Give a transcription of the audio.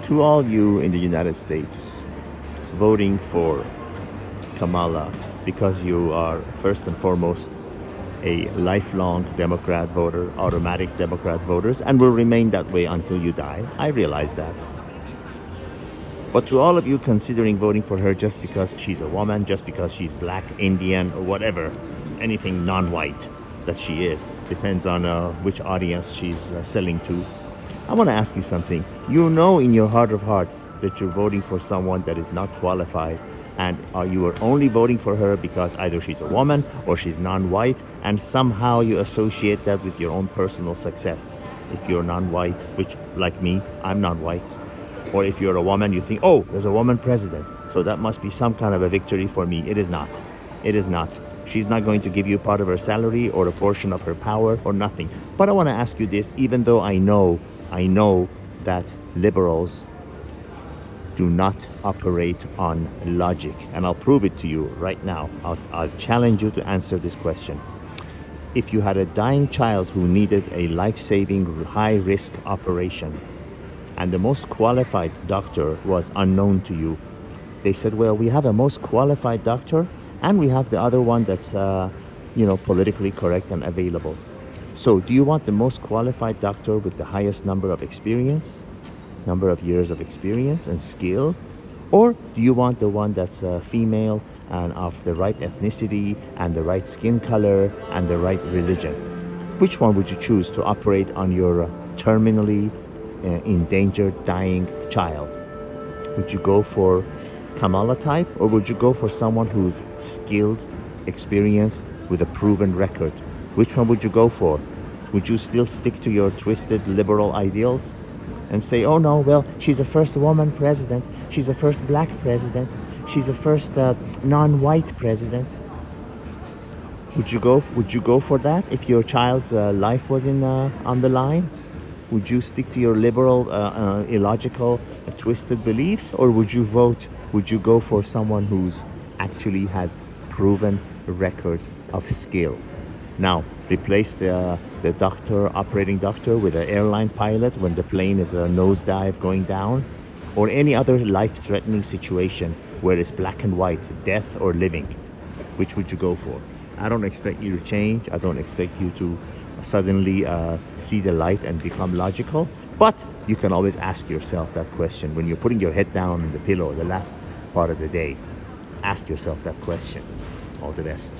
To all you in the United States voting for Kamala because you are first and foremost a lifelong Democrat voter, automatic Democrat voters, and will remain that way until you die. I realize that. But to all of you considering voting for her just because she's a woman, just because she's black, Indian, or whatever, anything non-white that she is, depends on which audience she's selling to. I want to ask you something. You know in your heart of hearts that you're voting for someone that is not qualified, and you are only voting for her because either she's a woman or she's non-white, and somehow you associate that with your own personal success. If you're non-white, which like me, I'm non-white, or if you're a woman, you think, oh, there's a woman president, so that must be some kind of a victory for me. It is not. It is not. She's not going to give you part of her salary or a portion of her power or nothing. But I want to ask you this, even though I know that liberals do not operate on logic, and I'll prove it to you right now. I'll challenge you to answer this question. If you had a dying child who needed a life-saving, high-risk operation, and the most qualified doctor was unknown to you, they said, well, we have a most qualified doctor, and we have the other one that's, politically correct and available. So do you want the most qualified doctor with the highest number of years of experience and skill? Or do you want the one that's female and of the right ethnicity and the right skin color and the right religion? Which one would you choose to operate on your terminally endangered, dying child? Would you go for Kamala type, or would you go for someone who's skilled, experienced, with a proven record? Which one would you go for? Would you still stick to your twisted liberal ideals and say, oh no, well, she's the first woman president, she's the first black president, she's the first non-white president? Would you go for that if your child's life was on the line? Would you stick to your liberal, illogical, twisted beliefs, or would you go for someone who's actually has proven record of skill? Now, replace the operating doctor with an airline pilot when the plane is a nosedive going down, or any other life-threatening situation where it's black and white, death or living. Which would you go for? I don't expect you to change. I don't expect you to suddenly see the light and become logical, but you can always ask yourself that question when you're putting your head down on the pillow the last part of the day. Ask yourself that question. All the best.